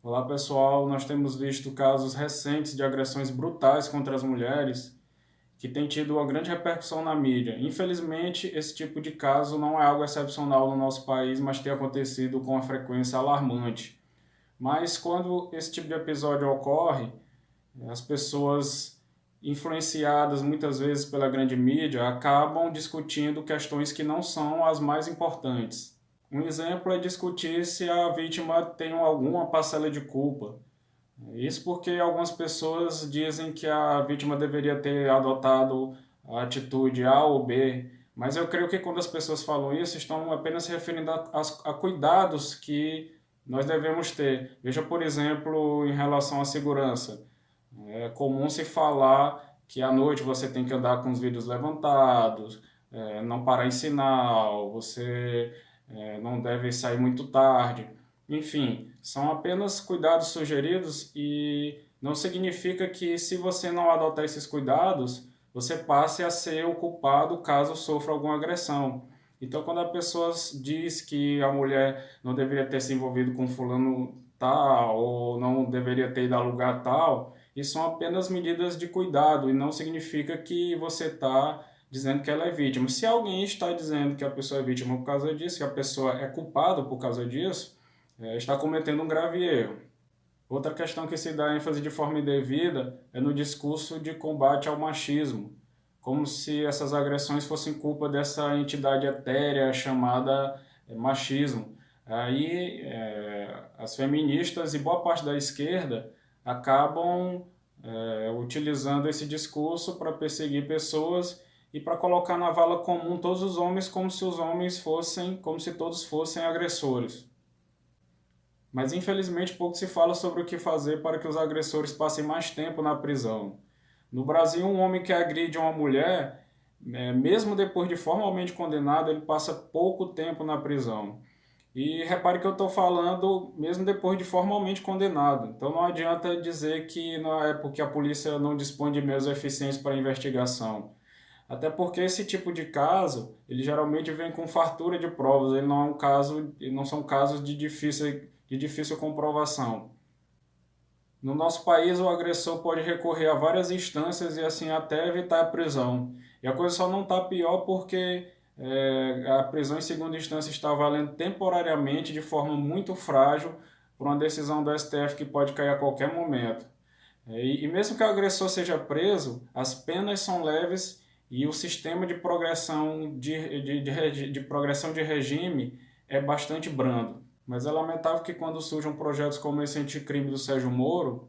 Olá pessoal, nós temos visto casos recentes de agressões brutais contra as mulheres que têm tido uma grande repercussão na mídia. Infelizmente, esse tipo de caso não é algo excepcional no nosso país, mas tem acontecido com uma frequência alarmante. Mas quando esse tipo de episódio ocorre, as pessoas influenciadas muitas vezes pela grande mídia acabam discutindo questões que não são as mais importantes. Um exemplo é discutir se a vítima tem alguma parcela de culpa. Isso porque algumas pessoas dizem que a vítima deveria ter adotado a atitude A ou B, mas eu creio que quando as pessoas falam isso, estão apenas se referindo a cuidados que nós devemos ter. Veja, por exemplo, em relação à segurança. É comum se falar que à noite você tem que andar com os vidros levantados, não parar em sinal, você não deve sair muito tarde. Enfim, são apenas cuidados sugeridos e não significa que se você não adotar esses cuidados, você passe a ser o culpado caso sofra alguma agressão. Então, quando a pessoa diz que a mulher não deveria ter se envolvido com fulano tal ou não deveria ter ido a lugar tal, isso são apenas medidas de cuidado e não significa que você está dizendo que ela é vítima. Se alguém está dizendo que a pessoa é vítima por causa disso, que a pessoa é culpada por causa disso, está cometendo um grave erro. Outra questão que se dá ênfase de forma indevida é no discurso de combate ao machismo, como se essas agressões fossem culpa dessa entidade etérea chamada machismo. Aí as feministas e boa parte da esquerda acabam utilizando esse discurso para perseguir pessoas e para colocar na vala comum todos os homens como se os homens fossem, como se todos fossem agressores. Mas infelizmente pouco se fala sobre o que fazer para que os agressores passem mais tempo na prisão. No Brasil, um homem que agride uma mulher, mesmo depois de formalmente condenado, ele passa pouco tempo na prisão. E repare que eu estou falando mesmo depois de formalmente condenado. Então não adianta dizer que não é porque a polícia não dispõe de meios eficientes para a investigação. Até porque esse tipo de caso, ele geralmente vem com fartura de provas, ele não é um caso, não são casos de difícil comprovação. No nosso país, o agressor pode recorrer a várias instâncias e assim até evitar a prisão. E a coisa só não está pior porque a prisão em segunda instância está valendo temporariamente de forma muito frágil por uma decisão do STF que pode cair a qualquer momento. E mesmo que o agressor seja preso, as penas são leves e o sistema de progressão de progressão de regime é bastante brando. Mas é lamentável que quando surjam projetos como esse anticrime do Sérgio Moro,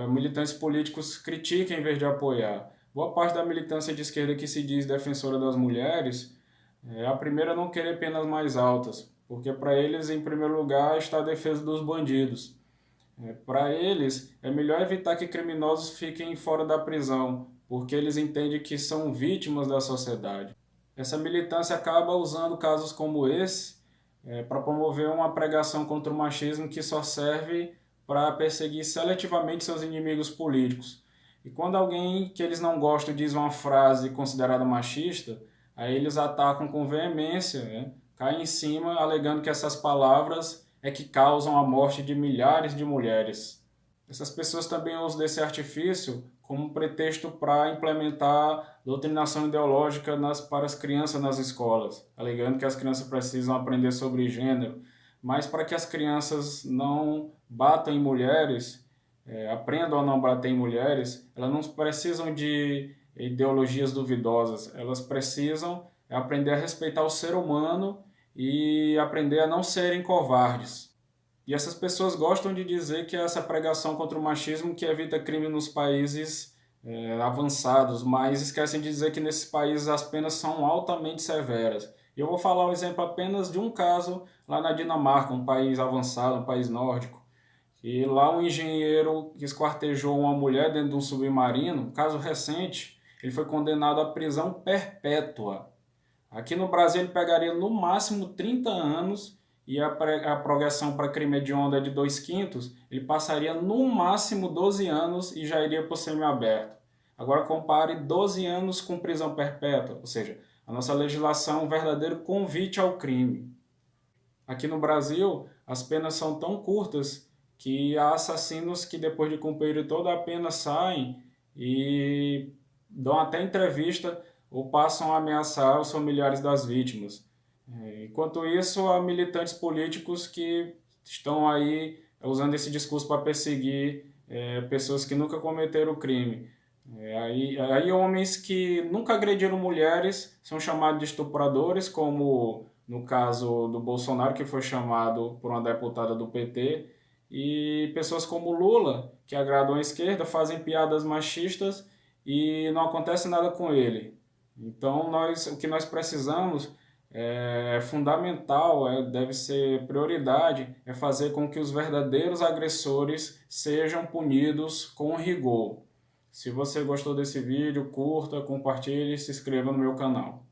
militantes políticos critiquem em vez de apoiar. Boa parte da militância de esquerda que se diz defensora das mulheres é a primeira a não querer penas mais altas, porque para eles, em primeiro lugar, está a defesa dos bandidos. Para eles, é melhor evitar que criminosos fiquem fora da prisão, porque eles entendem que são vítimas da sociedade. Essa militância acaba usando casos como esse para promover uma pregação contra o machismo que só serve para perseguir seletivamente seus inimigos políticos. E quando alguém que eles não gostam diz uma frase considerada machista, aí eles atacam com veemência, né? Caem em cima alegando que essas palavras é que causam a morte de milhares de mulheres. Essas pessoas também usam desse artifício como pretexto para implementar doutrinação ideológica para as crianças nas escolas, alegando que as crianças precisam aprender sobre gênero, mas para que as crianças não batam em mulheres, aprendam a não bater em mulheres, elas não precisam de ideologias duvidosas, elas precisam aprender a respeitar o ser humano e aprender a não serem covardes. E essas pessoas gostam de dizer que essa pregação contra o machismo que evita crime nos países avançados, mas esquecem de dizer que nesses países as penas são altamente severas. E eu vou falar um exemplo apenas de um caso lá na Dinamarca, um país avançado, um país nórdico. E lá um engenheiro que esquartejou uma mulher dentro de um submarino, um caso recente, ele foi condenado à prisão perpétua. Aqui no Brasil ele pegaria no máximo 30 anos e a progressão para crime hediondo é de 2/5, ele passaria no máximo 12 anos e já iria para o semiaberto. Agora compare 12 anos com prisão perpétua, ou seja, a nossa legislação é um verdadeiro convite ao crime. Aqui no Brasil, as penas são tão curtas que há assassinos que depois de cumprir toda a pena saem e dão até entrevista ou passam a ameaçar os familiares das vítimas. Enquanto isso, há militantes políticos que estão aí usando esse discurso para perseguir pessoas que nunca cometeram crime. Aí homens que nunca agrediram mulheres são chamados de estupradores, como no caso do Bolsonaro, que foi chamado por uma deputada do PT, e pessoas como Lula, que agradam a esquerda, fazem piadas machistas e não acontece nada com ele. Então, o que nós precisamos é fundamental, deve ser prioridade, é fazer com que os verdadeiros agressores sejam punidos com rigor. Se você gostou desse vídeo, curta, compartilhe e se inscreva no meu canal.